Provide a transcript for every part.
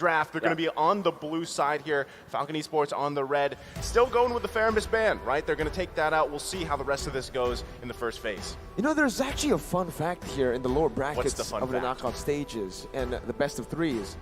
draft. They're going to be on the blue side here. Falcon Esports on the red. Still going with the Faramis ban, right? They're going to take that out. We'll see how the rest of this goes in the first phase. You know, there's actually a fun fact here in the lower brackets of the fact? knockout stages and the best of threes.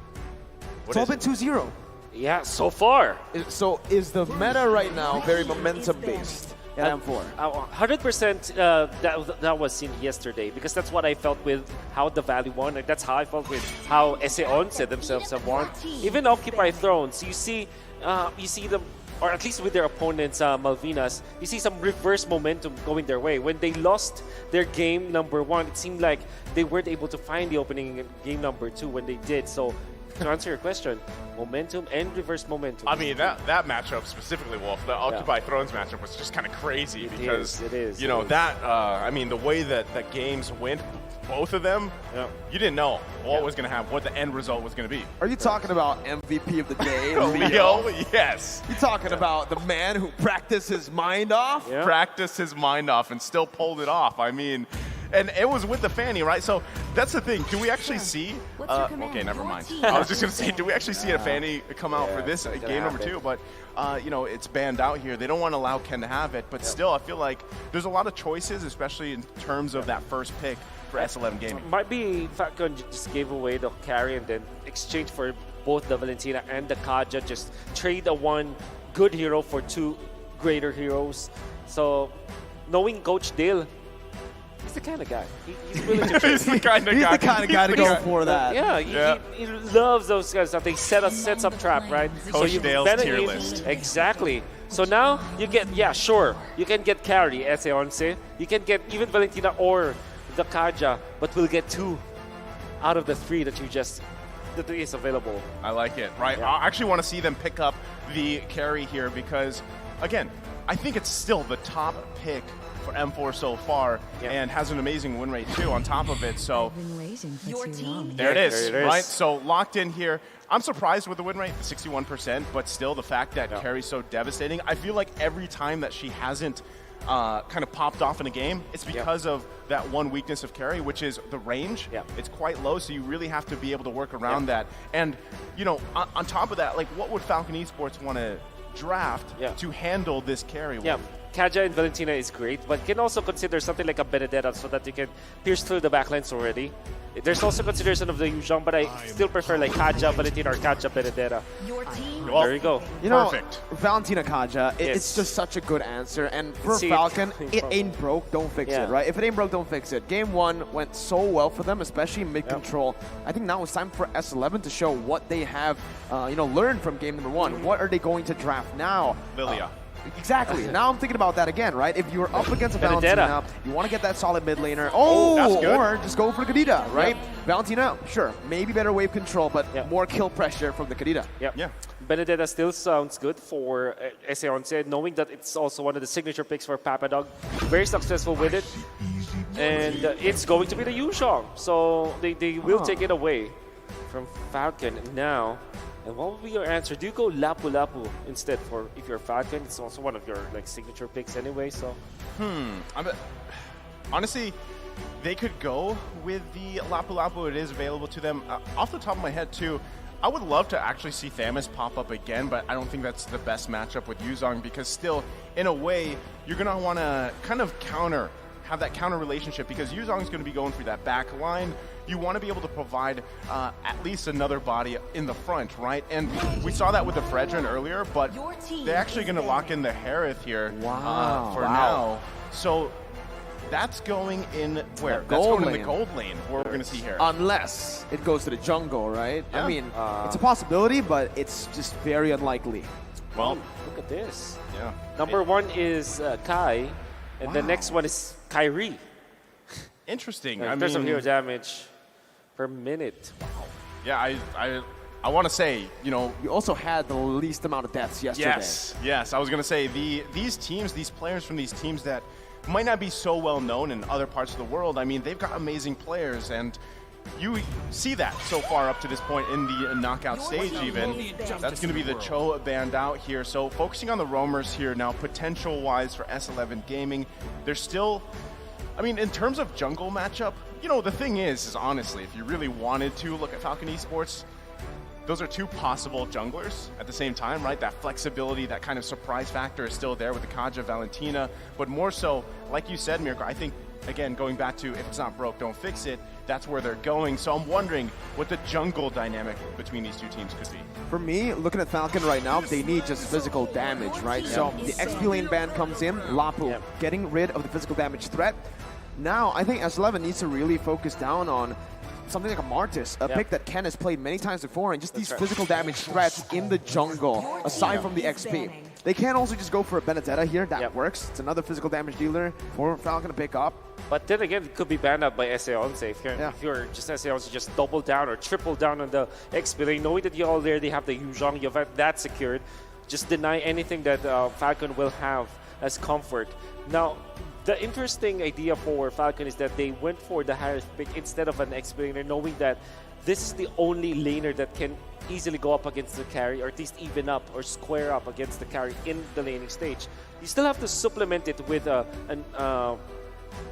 What It's all is been 2-0. Yeah, so far. So is the meta right now very momentum-based in M4? 100% that was seen yesterday, because that's what I felt with how the Valley won. Like, that's how I felt with how S11 themselves have won. Even Occupy Thrones, you see them, or at least with their opponents, Malvinas, you see some reverse momentum going their way. When they lost their game number 1, it seemed like they weren't able to find the opening in game number 2 when they did. So, to answer your question, momentum and reverse momentum. I mean, that matchup specifically, Wolf, the Occupy Thrones matchup was just kind of crazy because, you know, I mean, the way that games went, both of them, you didn't know what was going to happen, what the end result was going to be. Are you talking about MVP of the day, Leo? Yes. You're talking about the man who practiced his mind off? Yeah. Practiced his mind off and still pulled it off. I mean, and it was with the Fanny, right? So that's the thing. Do we actually see? Okay, never mind. I was just going to say, do we actually see a Fanny come out for this game number 2? But, you know, it's banned out here. They don't want to allow Ken to have it. But still, I feel like there's a lot of choices, especially in terms of that first pick for S11 Gaming. Might be Falcon just gave away the carry and then exchange for both the Valentina and the Kaja. Just trade a one good hero for 2 greater heroes. So, knowing Coach Dale, he's the kind of guy. He's willing to trade. He's the kind of guy to go for that. Yeah, he loves those kind of stuff. They sets up trap, right? Coach so Dale's tier list. Exactly. So now you get, sure, you can get carry, S11. You can get even Valentina or the Kaja, but we'll get 2 out of the 3 that is available. I like it, right? I actually want to see them pick up the carry here because, again, I think it's still the top pick for M4 so far, and has an amazing win rate too on top of it. So there it is, right? So locked in here. I'm surprised with the win rate, 61%, but still the fact that carry's so devastating. I feel like every time that she hasn't kind of popped off in a game, it's because of that one weakness of carry, which is the range. It's quite low, so you really have to be able to work around that. And, you know, on top of that, like, what would Falcon Esports want to draft to handle this carry? Kaja and Valentina is great, but you can also consider something like a Benedetta so that you can pierce through the backlines already. There's also consideration of the Yuzhong, but I still prefer like Kaja, Valentina, or Kaja, Benedetta. Well, there you go. You know, Valentina Kaja, it's just such a good answer. And for Falcon, it ain't broke, don't fix it, right? If it ain't broke, don't fix it. Game 1 went so well for them, especially mid-control. I think now it's time for S11 to show what they have, you know, learned from game number 1. What are they going to draft now? Lilia. Exactly. Now I'm thinking about that again, right? If you're up against a Valentina, you want to get that solid mid laner. That's good. Or just go for the Kadita, right? Valentina, sure, maybe better wave control, but more kill pressure from the Kadita. Benedetta still sounds good for S11, knowing that it's also one of the signature picks for Papadog. Very successful with it. And it's going to be the Yuzhong. So they will take it away from Falcon now. And what would be your answer? Do you go Lapu Lapu instead for if you're Falcon? It's also one of your like signature picks anyway. So, honestly, they could go with the Lapu Lapu. It is available to them. Off the top of my head, too, I would love to actually see Thamus pop up again, but I don't think that's the best matchup with Yuzhong because still, in a way, you're gonna want to kind of have that counter relationship because Yuzhong is going to be going through that back line. You want to be able to provide at least another body in the front, right? And we saw that with the Fredrin earlier, but they're actually going to lock in the Harith here for now. So that's going in where? That's going in the gold lane, where we're going to see Harith. Unless it goes to the jungle, right? I mean, it's a possibility, but it's just very unlikely. Well, look at this. Number 1 is Kai, and the next one is Kyrie. Interesting. In terms of hero damage per minute. Wow. Yeah, I want to say, you know, you also had the least amount of deaths yesterday. Yes. I was going to say these teams, these players from these teams that might not be so well known in other parts of the world. I mean, they've got amazing players, and you see that so far up to this point in the knockout stage even. That's going to be the Cho band out here. So focusing on the roamers here now, potential-wise for S11 Gaming, they're still, I mean, in terms of jungle matchup, you know, the thing is honestly, if you really wanted to look at Falcon Esports, those are two possible junglers at the same time, right? That flexibility, that kind of surprise factor is still there with the Kaja, Valentina, but more so, like you said, Mirko, I think, again, going back to if it's not broke, don't fix it, that's where they're going. So I'm wondering what the jungle dynamic between these two teams could be. For me, looking at Falcon right now, they need just physical damage, right? So the XP lane ban comes in, Lapu getting rid of the physical damage threat. Now, I think S11 needs to really focus down on something like a Martis, a pick that Ken has played many times before, and just these physical damage threats in the jungle, aside from the XP. They can also just go for a Benedetta here, that works. It's another physical damage dealer for Falcon to pick up. But then again, it could be banned out by S11. If you're just S11, just double down or triple down on the XP lane, knowing that you already have the Yuzhong, you have that secured, just deny anything that Falcon will have as comfort. Now, the interesting idea for Falcon is that they went for the Harris pick instead of an XP laner, knowing that this is the only laner that can easily go up against the carry, or at least even up or square up against the carry in the laning stage. You still have to supplement it with a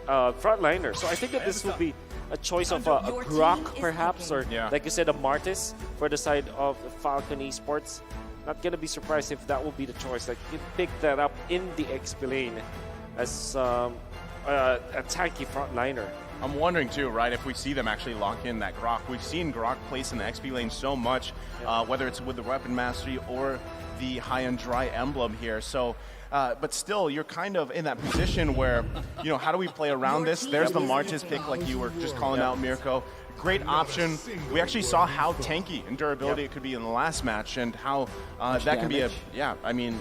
frontliner. So I think that this will be a choice of a Grok, perhaps, or like you said, a Martis for the side of Falcon Esports. Not going to be surprised if that will be the choice. Like, you can pick that up in the XP lane as a tanky frontliner. I'm wondering too, right, if we see them actually lock in that Grok. We've seen Grok place in the XP lane so much, whether it's with the Weapon Mastery or the High and Dry emblem here. So, but still, you're kind of in that position where, you know, how do we play around this? There's the Martis pick, like you were just calling out, Mirko. Great option. We actually saw how tanky and durability it could be in the last match, and how that can be a, I mean,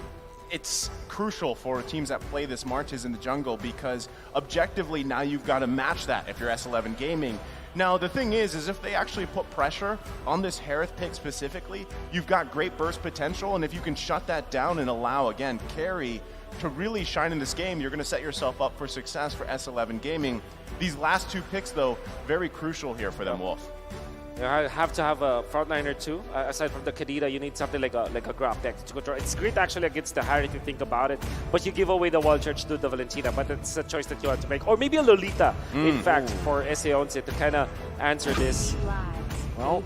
it's crucial for teams that play this Martis in the jungle, because objectively now you've got to match that if you're S11 Gaming. Now the thing is if they actually put pressure on this Harith pick specifically, you've got great burst potential, and if you can shut that down and allow, again, carry to really shine in this game, you're going to set yourself up for success for S11 Gaming. These last two picks, though, very crucial here for them, Wolf. You have to have a frontliner too. Aside from the Kadita, you need something like a Grok deck to control. It's great actually against the Harry if you think about it, but you give away the wall charge to the Valentina. But it's a choice that you have to make, or maybe a Lolita, in fact, for S11 to kind of answer this. Well,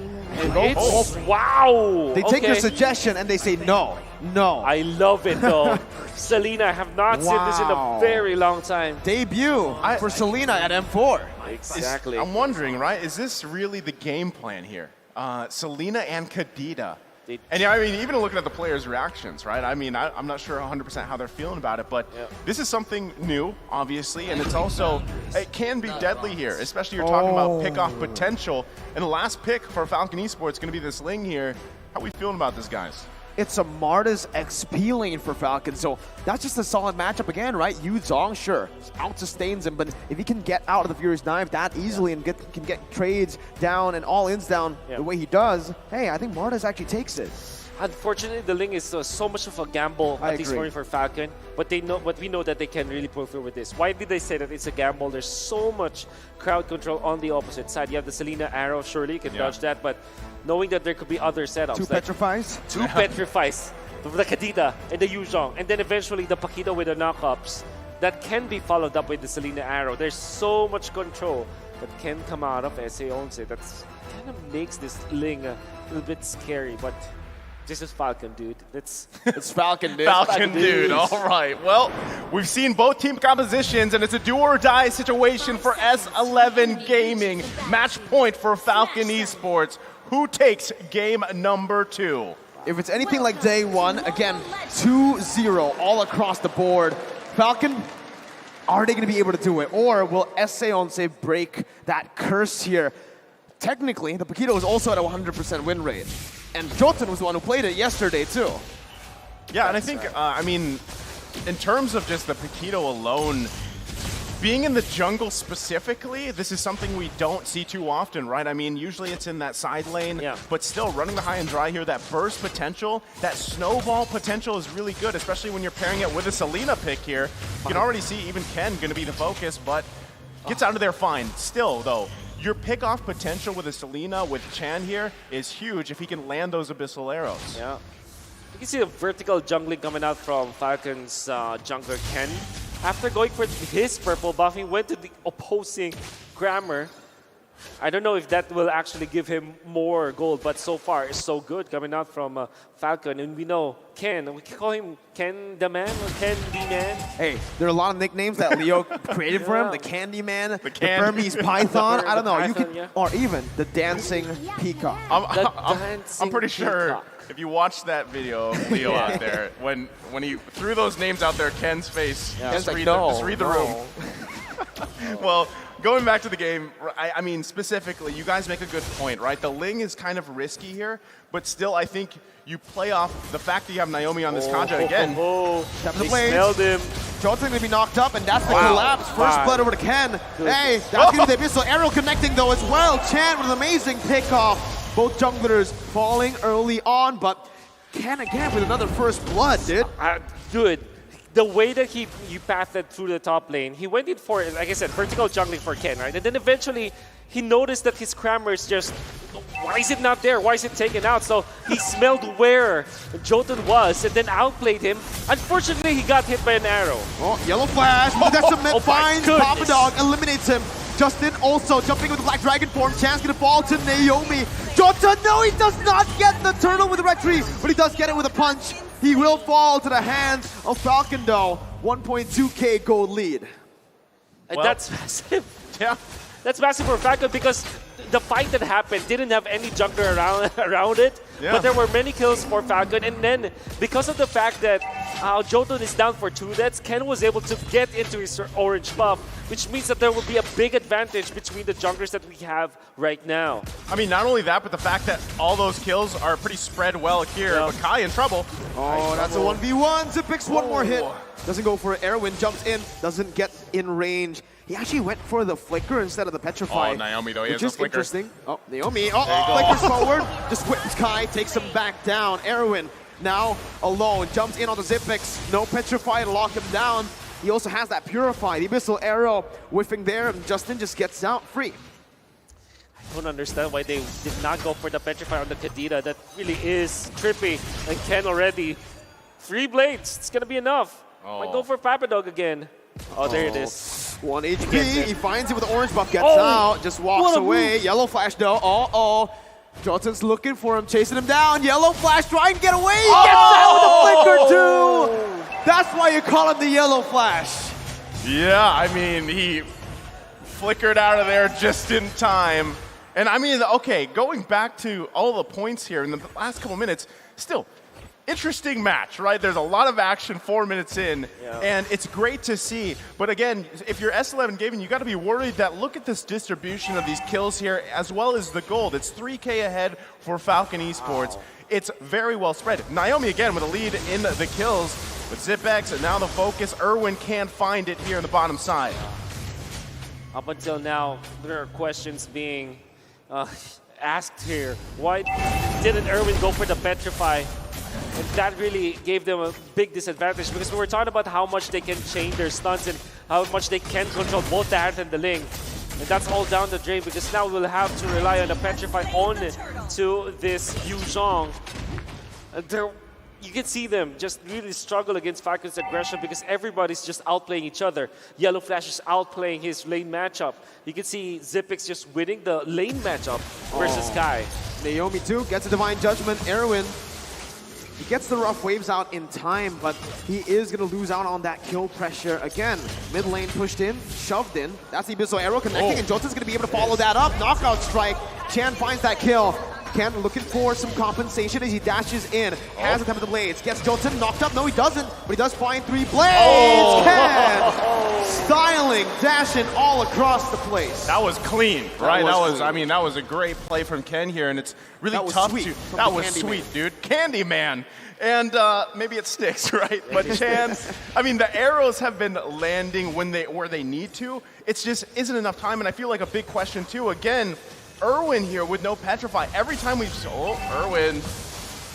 wow! They take your suggestion and they say no. I love it though. Selena, I have not seen this in a very long time. Debut for Selena at M4. Exactly. I'm wondering, right? Is this really the game plan here? Selena and Kadita. And I mean, even looking at the players' reactions, right? I mean, I'm not sure 100% how they're feeling about it, but this is something new, obviously, and it's also, it can be deadly here, especially you're talking about pick-off potential. And the last pick for Falcon Esports is going to be this Ling here. How are we feeling about this, guys? It's a Marta's XP lane for Falcon, so that's just a solid matchup again, right? Yu Zhong, sure, out-sustains him, but if he can get out of the Furious Knife that easily and can get trades down and all-ins down the way he does, hey, I think Marta's actually takes it. Unfortunately, the Ling is so much of a gamble at this point for Falcon, but we know that they can really profit with this. Why did they say that it's a gamble? There's so much crowd control on the opposite side. You have the Selena arrow, surely you can dodge that, but knowing that there could be other setups. Two petrifies? Two petrifies. The Kadita and the Yuzhong, and then eventually the Paquito with the knockups. That can be followed up with the Selena arrow. There's so much control that can come out of S11. That kind of makes this Ling a little bit scary, but this is Falcon, dude. It's Falcon, dude. Falcon, dude. All right. Well, we've seen both team compositions, and it's a do-or-die situation for S11 Gaming. Match point for Falcon Esports. Who takes game number 2? If it's anything like day one, again, 2-0 all across the board. Falcon, are they going to be able to do it? Or will S11 break that curse here? Technically, the Paquito is also at a 100% win rate. And Jotun was the one who played it yesterday, too. Yeah, and I think, I mean, in terms of just the Paquito alone, being in the jungle specifically, this is something we don't see too often, right? I mean, usually it's in that side lane, but still running the high and dry here, that burst potential, that snowball potential is really good, especially when you're pairing it with a Selena pick here. You can already see even Ken going to be the focus, but gets out of there fine. Still, though, your pick-off potential with a Selena with Chan here is huge if he can land those Abyssal arrows. Yeah. You can see a vertical jungling coming out from Falcon's jungler Ken. After going for his purple buff, he went to the opposing Grammar I don't know if that will actually give him more gold, but so far it's so good coming out from Falcon. And we know Ken, we can call him Ken the Man or Ken the Man. Hey, there are a lot of nicknames that Leo created for him. The Candy Man, the Burmese Python, I don't know. You could, or even the Dancing Peacock. I'm pretty sure if you watch that video of Leo out there, when he threw those names out there, Ken's face, just read the room. Well, going back to the game, I mean, specifically, you guys make a good point, right? The Ling is kind of risky here, but still, I think you play off the fact that you have Naomi on this Kaja again. He smelled him. John's going to be knocked up, and that's the collapse. First blood over to Ken. Hey, that's going to be the Abyssal. Aerial connecting, though, as well. Chan with an amazing pickoff. Both junglers falling early on, but Ken again with another first blood, dude. Dude. The way that he pathed through the top lane, he went in for, like I said, vertical jungling for Ken, right? And then eventually, he noticed that his Crammer is just, why is it not there? Why is it taken out? So he smelled where Jotun was and then outplayed him. Unfortunately, he got hit by an arrow. Oh, yellow flash, finds Papa Dog, eliminates him. Justin also jumping with the Black Dragon form. Chance gonna fall to Naomi. Jotun, no, he does not get the turtle with the red tree, but he does get it with a punch. He will fall to the hands of Falcon, though. 1.2k gold lead. Well, that's massive. Yeah. That's massive for Falcon because the fight that happened didn't have any jungler around it. Yeah. But there were many kills for Falcon. And then, because of the fact that Jotun is down for 2 deaths, Ken was able to get into his orange buff, which means that there will be a big advantage between the junglers that we have right now. I mean, not only that, but the fact that all those kills are pretty spread well here. But Kai in trouble. Oh, that's a 1v1. Zipix one more hit. Doesn't go for it. Erwin jumps in, doesn't get in range. He actually went for the flicker instead of the petrify. Oh, Naomi though, he has a flicker. Interesting. Oh, Naomi. Oh, flickers forward. Just whips Kai, takes him back down. Erwin now alone, jumps in on the Zipix. No petrify to lock him down. He also has that purify. The abyssal arrow whiffing there, and Justin just gets out free. I don't understand why they did not go for the petrify on the Kadita. That really is trippy. And Ken already 3 blades. It's gonna be enough. Might go for Papadog again. Oh, there it is. 1 HP. He finds it with the orange buff, gets out, just walks away. Move. Yellow flash though. Johnson's looking for him, chasing him down. Yellow flash, trying to get away. He gets out with the flicker too. That's why you call him the yellow flash. Yeah, I mean, he flickered out of there just in time. And I mean, okay, going back to all the points here in the last couple minutes, still, interesting match, right? There's a lot of action 4 minutes in, and it's great to see. But again, if you're S11 Gaming, you got to be worried that look at this distribution of these kills here, as well as the gold. It's 3K ahead for Falcon Esports. Wow. It's very well spread. Naomi again with a lead in the kills with Zipex, and now the focus. Erwin can't find it here on the bottom side. Up until now, there are questions being asked here. Why didn't Erwin go for the petrify? And that really gave them a big disadvantage because we were talking about how much they can chain their stunts and how much they can control both the Hand and the Ling. And that's all down the drain because now we'll have to rely on the petrify on to this Yu Zhong. You can see them just really struggle against Falcon's aggression because everybody's just outplaying each other. Yellow Flash is outplaying his lane matchup. You can see Zipix just winning the lane matchup versus Kai. Naomi too gets a Divine Judgment. Erwin, he gets the rough waves out in time, but he is going to lose out on that kill pressure again. Mid lane pushed in, shoved in. That's the Abyssal Arrow connecting, and Johnson's going to be able to follow that up. Knockout strike. Chan finds that kill. Ken looking for some compensation as he dashes in. Has the time of the blades. Gets Johnson knocked up. No, he doesn't, but he does find 3 blades. Ken styling, dashing all across the place. That was clean, right? I mean, that was a great play from Ken here, and it's really tough to. That was sweet, dude. Candyman. And maybe it sticks, right? But Chan, I mean, the arrows have been landing where they need to. It's just isn't enough time, and I feel like a big question too. Again, Erwin here with no petrify. Every time we Erwin,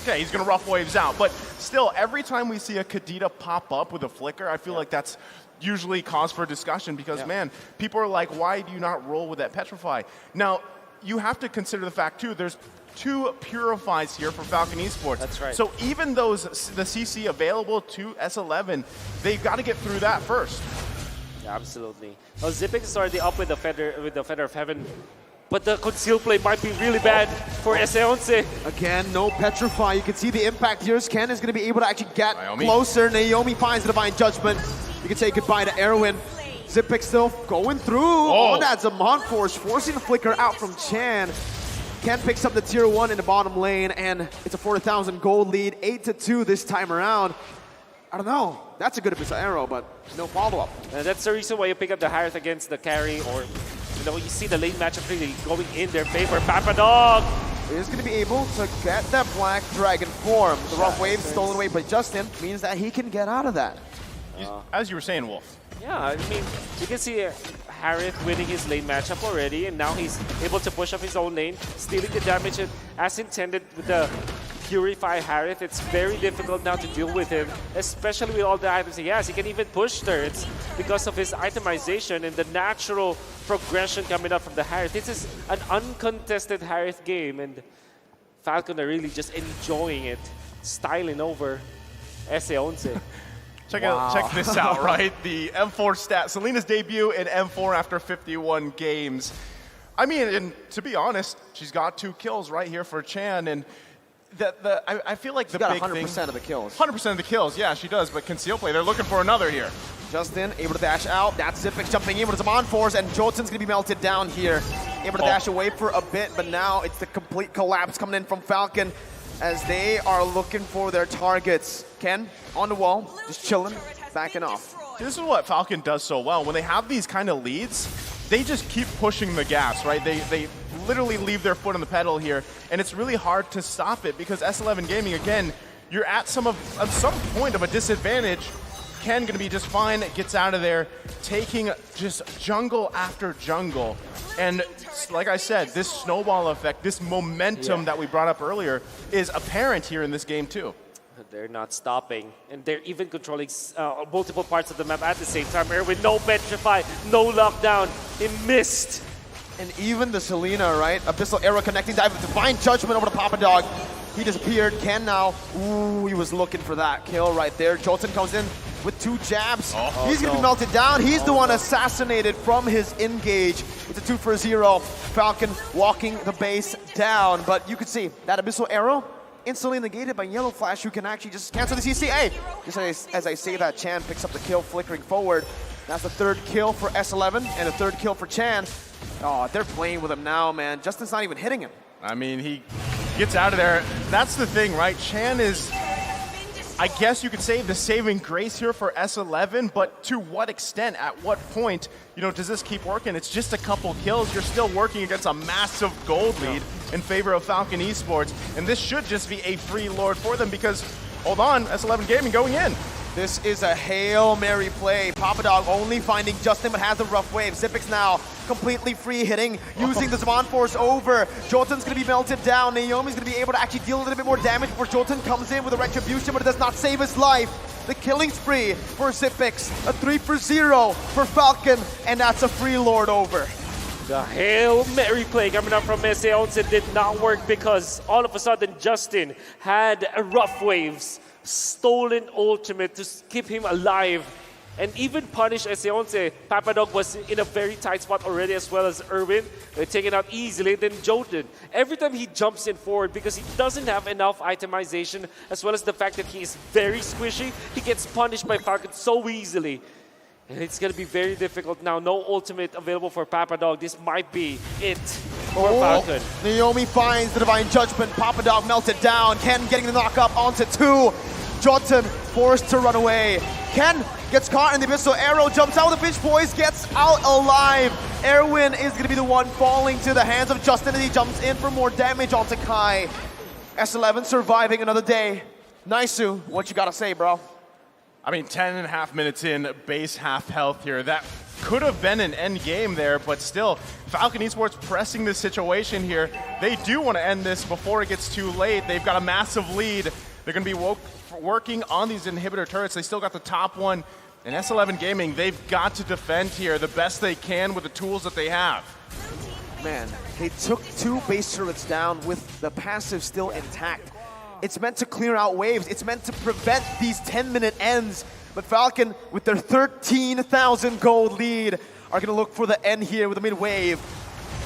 okay, he's gonna rough waves out. But still, every time we see a Kadita pop up with a flicker, I feel like that's usually cause for discussion because man, people are like, why do you not roll with that petrify? Now, you have to consider the fact too, there's 2 purifies here for Falcon Esports. That's right. So even those the CC available to S11, they've got to get through that first. Yeah, absolutely. Well, Zipix is already up with the Feather of Heaven but the conceal play might be really bad for S11. Again, no Petrify. You can see the impact here. Ken is going to be able to actually get closer. Naomi finds the Divine Judgment. You can say goodbye to Erwin. Zipix still going through on that Zaman Force, forcing the flicker out from Chan. Ken picks up the tier 1 in the bottom lane, and it's a 4,000 gold lead, 8-2 this time around. I don't know. That's a good Abyssal Arrow, but no follow-up. And that's the reason why you pick up the Harith against the carry, or you see the lane matchup really going in their favor. Papadog is going to be able to get that Black Dragon form. The rough wave stolen away by Justin means that he can get out of that. As you were saying, Wolf. Yeah, I mean, you can see Harith winning his lane matchup already, and now he's able to push off his own lane, stealing the damage as intended with the Purify Harith. It's very difficult now to deal with him, especially with all the items he has. He can even push turrets because of his itemization and the natural progression coming up from the Harith. This is an uncontested Harith game, and Falcon are really just enjoying it, styling over S11. Check this out, right? The M4 stat. Selena's debut in M4 after 51 games. I mean, and to be honest, she's got 2 kills right here for Chan, and I feel like the big thing... 100% of the kills. 100% of the kills, yeah, she does, but conceal play, they're looking for another here. Justin able to dash out. That's Zipix jumping in with his Zaman Force, and Jotun's going to be melted down here. Able to dash away for a bit, but now it's the complete collapse coming in from Falcon as they are looking for their targets. Ken, on the wall, just chilling, backing off. This is what Falcon does so well. When they have these kind of leads, they just keep pushing the gas, right? They literally leave their foot on the pedal here, and it's really hard to stop it because S11 Gaming, again, you're at some point of a disadvantage. Ken gonna be just fine, gets out of there, taking just jungle after jungle. And like I said, this snowball effect, this momentum that we brought up earlier is apparent here in this game too. They're not stopping, and they're even controlling multiple parts of the map at the same time. Erwin, no Petrify, no lockdown, he missed. And even the Selena, right? Abyssal Arrow connecting dive with Divine Judgment over to Papadog. He disappeared. Ken now, ooh, he was looking for that kill right there. Jolton comes in with 2 jabs. He's going to be melted down. He's the one assassinated from his engage. It's a 2-for-0. Falcon walking the base down. But you can see that Abyssal Arrow instantly negated by Yellow Flash, who can actually just cancel the CC. Hey, just as I say that, Chan picks up the kill, flickering forward. That's the 3rd kill for S11 and the 3rd kill for Chan. Oh, they're playing with him now, man. Justin's not even hitting him. I mean, he gets out of there. That's the thing, right? Chan is, I guess you could say, the saving grace here for S11, but to what extent, at what point, does this keep working? It's just a couple kills. You're still working against a massive gold lead in favor of Falcon Esports, and this should just be a free lord for them because, hold on, S11 Gaming going in. This is a Hail Mary play. Papadog only finding Justin, but has a rough wave. Zipix now completely free hitting, using the Zaman Force over. Jolton's going to be melted down. Naomi's going to be able to actually deal a little bit more damage before Jolton comes in with a Retribution, but it does not save his life. The killing spree for Zipix, a 3-for-0 for Falcon, and that's a free lord over. The Hail Mary play coming up from S11 did not work because all of a sudden Justin had rough waves, stolen ultimate to keep him alive, and even punish S11. Papadog was in a very tight spot already, as well as Erwin. They're taken out easily. Then Jotun, every time he jumps in forward because he doesn't have enough itemization, as well as the fact that he is very squishy, he gets punished by Falcon so easily. And it's going to be very difficult now. No ultimate available for Papadog. This might be it for Falcon. Naomi finds the Divine Judgment. Papadog melted down. Ken getting the knock up onto 2. Jotun forced to run away. Ken gets caught in the Abyssal Arrow, jumps out with the Bitch Boys, gets out alive. Erwin is going to be the one falling to the hands of Justin as he jumps in for more damage onto Kai. S11 surviving another day. Naisu, what you got to say, bro? I mean, 10.5 minutes in, base half health here. That could have been an end game there, but still, Falcon Esports pressing this situation here. They do want to end this before it gets too late. They've got a massive lead. They're going to be working on these inhibitor turrets. They still got the top one. And S11 Gaming, they've got to defend here the best they can with the tools that they have. Man, they took 2 base turrets down with the passive still intact. It's meant to clear out waves. It's meant to prevent these 10-minute ends. But Falcon, with their 13,000 gold lead, are going to look for the end here with a mid-wave.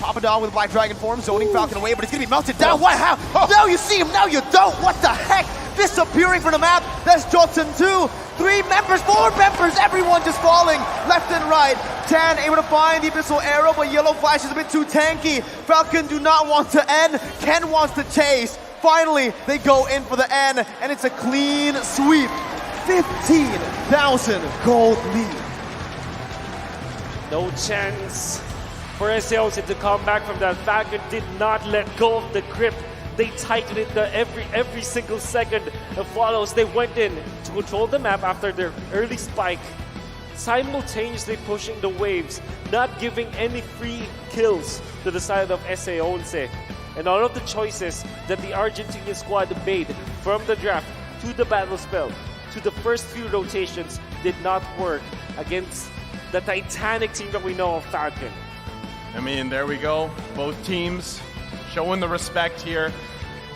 Papa Dog with Black Dragon form, zoning Falcon away, but it's gonna be melted down. What? How? Now you see him, now you don't. What the heck? Disappearing from the map. That's Jotun 2. 3 members, 4 members, everyone just falling left and right. Tan able to find the Abyssal Arrow, but Yellow Flash is a bit too tanky. Falcon do not want to end. Ken wants to chase. Finally, they go in for the end, and it's a clean sweep. 15,000 gold lead. No chance for S11 to come back from that. Falcon did not let go of the grip. They tightened it every single second that follows. They went in to control the map after their early spike, simultaneously pushing the waves, not giving any free kills to the side of S11. And all of the choices that the Argentinian squad made from the draft to the battle spell to the first few rotations did not work against the titanic team that we know of Falcon. I mean, there we go. Both teams showing the respect here.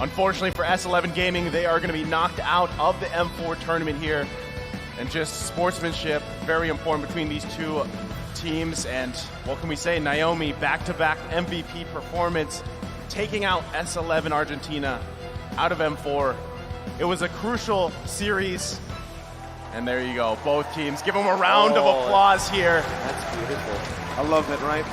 Unfortunately for S11 Gaming, they are going to be knocked out of the M4 tournament here. And just sportsmanship, very important between these two teams. And what can we say? Naomi, back-to-back MVP performance, taking out S11 Argentina out of M4. It was a crucial series. And there you go, both teams. Give them a round of applause here. That's beautiful. I love it, right?